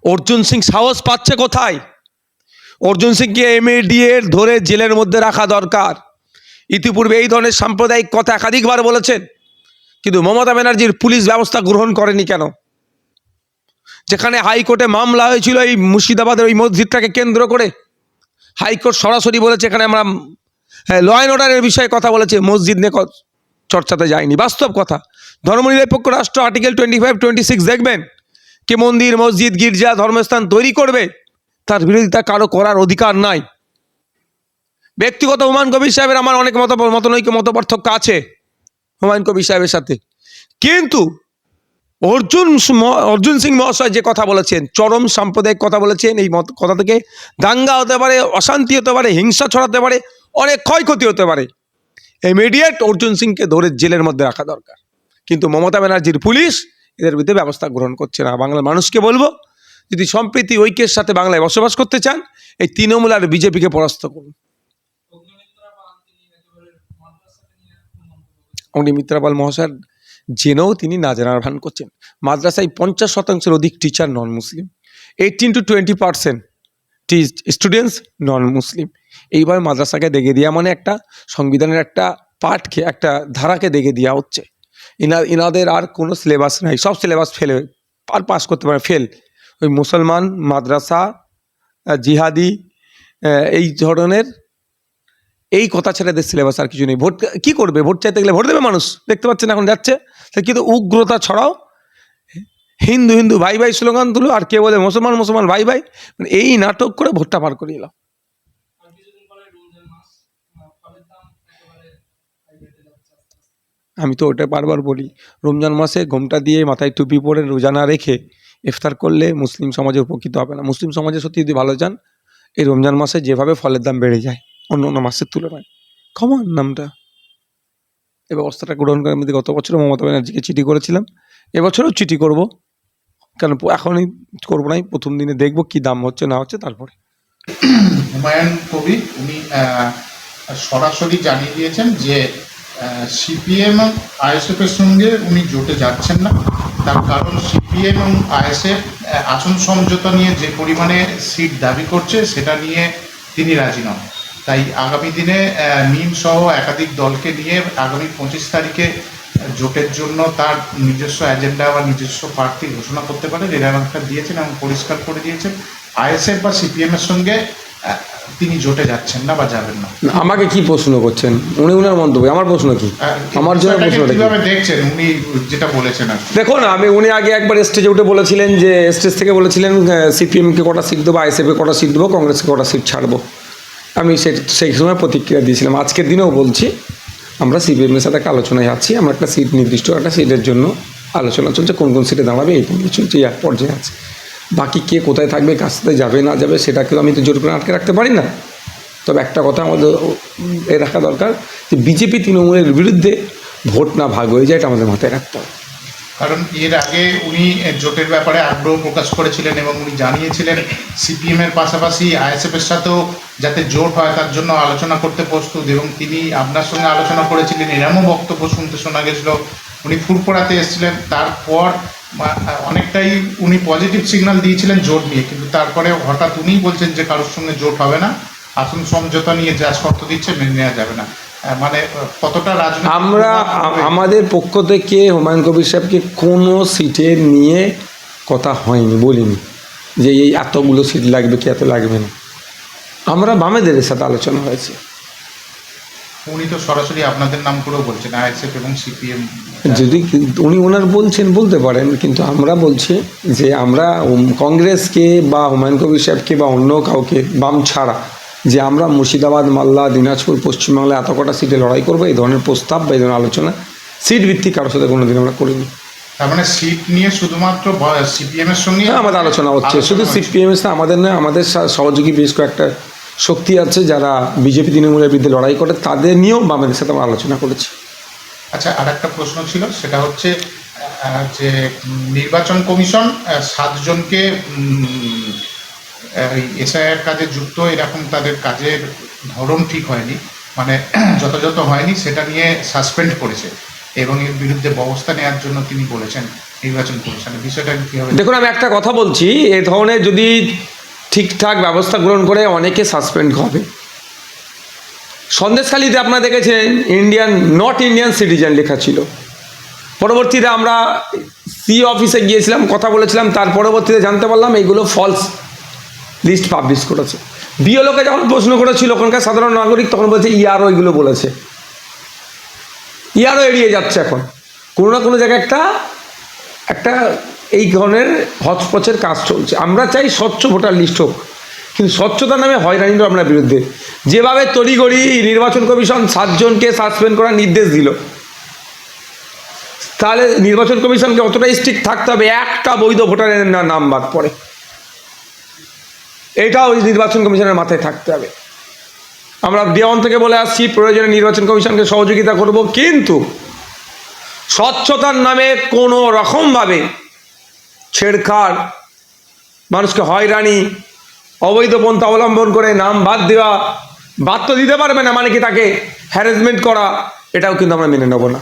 অর্জুন সিং সাহস পাচ্ছে কোথায়? অর্জুন সিংকে ইমিডিয়েট ধরে জেলের মধ্যে রাখা দরকার। ইতিপূর্বে এই ধরনের সাম্প্রদায়িক কথা একাধিকবার বলেছেন, কিন্তু মমতা ব্যানার্জির পুলিশ ব্যবস্থা গ্রহণ করেনি কেন? যেখানে হাইকোর্টে মামলা হয়েছিল এই মুর্শিদাবাদের ওই মসজিদটাকে কেন্দ্র করে, হাইকোর্ট সরাসরি বলেছে এখানে আমরা ল অ্যান্ড অর্ডারের বিষয়ে কথা বলেছে, মসজিদ নিয়ে চর্চাতে যায়নি। বাস্তব কথা, ধর্মনিরপেক্ষ রাষ্ট্র আর্টিকেল 25, 26 দেখবেন কে মন্দির, মসজিদ, গির্জা, ধর্মস্থান তৈরি করবে তার বিরোধিতা কারো করার অধিকার নাই। ব্যক্তিগত হুমায়ুন কবির সাহেবের আমার অনেক মত পার্থক্য আছে হুমায়ুন কবির সাহেবের সাথে, কিন্তু অর্জুন সিং মহাশয় যে কথা বলেছেন, চরম সাম্প্রদায়িক কথা বলেছেন, এই কথা থেকে দাঙ্গা হতে পারে, অশান্তি হতে পারে, হিংসা ছড়াতে পারে, অনেক ক্ষয়ক্ষতি হতে পারে। ইমিডিয়েট অর্জুন সিংকে ধরে জেলের মধ্যে রাখা দরকার, কিন্তু মমতা ব্যানার্জির পুলিশ এদের বিরুদ্ধে ব্যবস্থা গ্রহণ করছে না। বাংলার মানুষকে বলবো, যদি সম্প্রীতি ঐক্যের সাথে বাংলায় বসবাস করতে চান, এই তৃণমূল আর বিজেপিকে পরাস্ত করুন। অগ্নিমিত্রা পাল মহাশয় জেনেও তিনি না জানার ভান করছেন। মাদ্রাসায় 50% অধিক teacher non Muslim, 18 to 20% students non Muslim. এইবার মাদ্রাসাকে দেখে দেওয়া মানে একটা সংবিধানের একটা পাঠকে, একটা ধারাকে দেখে দেওয়া হচ্ছে। ইনাদের আর কোনো সিলেবাস নাই, সব সিলেবাস ফেলে আর পাস করতে পারে ফেল। ওই মুসলমান, মাদ্রাসা, জিহাদি, এই ধরনের এই কথা ছেড়ে দেশ সিলেবাস আর কিছু নেই। ভোট কি করবে? ভোট চাইতে গেলে ভোট দেবে মানুষ, দেখতে পাচ্ছেন এখন যাচ্ছে। কিন্তু উগ্রতা ছড়াও, হিন্দু হিন্দু ভাই ভাই স্লোগান তুলো, আর কে বলে মুসলমান মুসলমান ভাই ভাই, মানে এই নাটক করে ভোটটা পার করিয়ে এলাম। আমি তো ওটা বারবার বলি, রমজান মাসে ঘোমটা দিয়ে মাথায় টুপি পরে রোজা না রেখে ইফতার করলে মুসলিম সমাজে উপকৃত হবে না। মুসলিম সমাজে সত্যি যদি ভালো চান, এই রমজান মাসে যেভাবে ফলের দাম বেড়ে যায় অন্য অন্য মাসের তুলনায়, কমান নামটা এ ব্যবস্থাটা গ্রহণ করে। আমি গত বছরও মমতা ব্যানার্জিকে চিঠি করেছিলাম, এবছরও চিঠি করব, কেন এখনই করবো নাই, প্রথম দিনে দেখবো কি দাম হচ্ছে না হচ্ছে, তারপরে। হুমায়ুন কবির উনি সরাসরি জানিয়ে দিয়েছেন যে সিপিএম এবং আইএসএফ এর সঙ্গে উনি জোটে যাচ্ছেন না। তার কারণ সিপিএম এবং আইএসএফ আসন সমঝোতা নিয়ে যে পরিমাণে সিট দাবি করছে সেটা নিয়ে তিনি রাজি নন। তাই আগামী দিনে মিম সহ একাধিক দলকে নিয়ে আগামী 25 তারিখে জোটের জন্য তার নিজস্ব এজেন্ডা বা নিজস্ব প্রার্থী ঘোষণা করতে পারে, রেলামার্কটা দিয়েছেন এবং পরিষ্কার করে দিয়েছেন আইএসএফ বা সিপিএম এর সঙ্গে তিনি জোটে যাচ্ছেন না বা যাবেন না। আমাকে কি প্রশ্ন করছেন? উনি উনার মন্তব্য, আমার প্রশ্ন কি? আমার জন্য প্রশ্নটা কিভাবে দেখছেন উনি যেটা বলেছেন? দেখুন, উনি আগে একবার স্টেজে উঠে বলেছিলেন, যে স্টেজ থেকে বলেছিলেন সিপিএমকে কটা সিট দেবো, আইএসএফকে কটা সিট দেবো, কংগ্রেসকে কটা সিট ছাড়বো। আমি সেই সময় প্রতিক্রিয়া দিয়েছিলাম। আজকের দিনেও বলছি, আমরা সিপিএমের সাথে একটা আলোচনায় আছি, আমরা একটা সিট নির্দিষ্ট একটা সিটের জন্য আলোচনা চলছে, কোন কোন সিটে দাঁড়াবে এই নিয়ে চলছে, এক পর্যায়ে আছে। বাকি কে কোথায় থাকবে, কার সাথে যাবে না যাবে, সেটাকে আমি তো জোর করে আটকে রাখতে পারি না। তবে একটা কথা আমাদের এ রাখা দরকার, যে বিজেপি তৃণমূলের বিরুদ্ধে ভোট না ভাগ হয়ে যায়, এটা আমাদের মাথায় রাখতে হবে। কারণ এর আগে উনি জোটের ব্যাপারে আগ্রহ প্রকাশ করেছিলেন এবং উনি জানিয়েছিলেন সিপিএম এর পাশাপাশি আইএসএফ এর সাথেও যাতে জোট হয় তার জন্য আলোচনা করতে প্রস্তুত, এবং তিনি আপনার সঙ্গে আলোচনা করেছিলেন, এরমও বক্তব্য শুনতে শোনা গেছিল। উনি ফুরফুরাতে এসেছিলেন, তারপর অনেকটাই উনি পজিটিভ সিগন্যাল দিয়েছিলেন জোট নিয়ে, কিন্তু তারপরে হঠাৎ উনিই বলছেন যে কারোর সঙ্গে জোট হবে না, আসন সমঝোতা নিয়ে যা শর্ত দিচ্ছে মেনে নেওয়া যাবে না। মানে কতটা রাজনীতি আমরা আমাদের পক্ষ থেকে হুমায়ুন কবির সাহেবকে কোনো সিটে নিয়ে কথা হয়নি, বলিনি যে এই এতগুলো সিট লাগবে কি এত লাগবে না। আমরা বামেদের সাথে আলোচনা হয়েছে। উনি তো সরাসরি আপনাদের নাম করেও বলছেন, আইএসএফ এবং সিপিএম। যদি উনি ওনার বলছেন বলতে পারেন, কিন্তু আমরা বলছি যে আমরা কংগ্রেসকে বা হুমায়ুন কবির সাহেবকে বা অন্য কাউকে বাম ছাড়া, যে আমরা মুর্শিদাবাদ, মালদা, দিনাজপুর, পশ্চিমবাংলায় এত কটা সিটে লড়াই করবো, এই ধরনের প্রস্তাব বা এই ধরনের আলোচনা সিট ভিত্তিক কারোর সাথে কোনোদিন আমরা করিনি। তার মানে সিট নিয়ে শুধুমাত্র সিপিএম এর সঙ্গে আমাদের আলোচনা হচ্ছে, শুধু সিপিএম এর সাথে আমাদের নয়, আমাদের সহযোগী বেশ কয়েকটা শক্তি আছে যারা বিজেপি তৃণমূলের বিরুদ্ধে লড়াই করে, তাদের নিয়েও বামেদের সাথে আমরা আলোচনা করেছি। আচ্ছা, আর একটা প্রশ্ন ছিল, সেটা হচ্ছে যে নির্বাচন কমিশন 7 জনকে এসআইআর কাজে যুক্ত, এরকম তাদের কাজের ধরন ঠিক হয়নি, মানে যথাযথ হয়নি, সেটা নিয়ে সাসপেন্ড করেছে। এবং এর বিরুদ্ধে ব্যবস্থা নেওয়ার জন্য তিনি বলেছেন নির্বাচন কমিশনের বিষয়টা কি হবে? দেখুন, আমি একটা কথা বলছি, এ ধরনের যদি ঠিকঠাক ব্যবস্থা গ্রহণ করে অনেকে সাসপেন্ড হবে। সন্দেশখালিতে আপনারা দেখেছেন নট ইন্ডিয়ান সিটিজেন লেখা ছিল। পরবর্তীতে আমরা সি অফিসে গিয়েছিলাম, কথা বলেছিলাম, তার পরবর্তীতে জানতে পারলাম এইগুলো ফলস লিস্ট পাবলিশ করেছে। বিএলওকে যখন প্রশ্ন করেছিল ওখানকার সাধারণ নাগরিক, তখন বলছে ইআরও এগুলো বলেছে। ইআরও এড়িয়ে যাচ্ছে এখন। কোনো না কোনো জায়গায় একটা এই ধরনের হচপচের কাজ চলছে। আমরা চাই স্বচ্ছ ভোটার লিস্ট হোক, কিন্তু স্বচ্ছতার নামে হয়রানিরও আমরা বিরুদ্ধে। যেভাবে তড়িঘড়ি নির্বাচন কমিশন 7 জনকে সাসপেন্ড করার নির্দেশ দিল, তাহলে নির্বাচন কমিশনকে অতটা স্ট্রিক্ট থাকতে হবে, একটা বৈধ ভোটারের নাম বাদ পড়ে, এটাও ওই নির্বাচন কমিশনের মাথায় থাকতে হবে। আমরা ডে ওয়ান থেকে বলে আসছি, প্রয়োজনে নির্বাচন কমিশনকে সহযোগিতা করব, কিন্তু স্বচ্ছতার নামে কোনো রকমভাবে ছেড়খাড়, মানুষকে হয়রানি, অবৈধ পন্থা অবলম্বন করে নাম বাদ দেওয়া, বাদ তো দিতে পারবে না, মানে কি তাকে হ্যারাসমেন্ট করা, এটাও কিন্তু আমরা মেনে নেব না।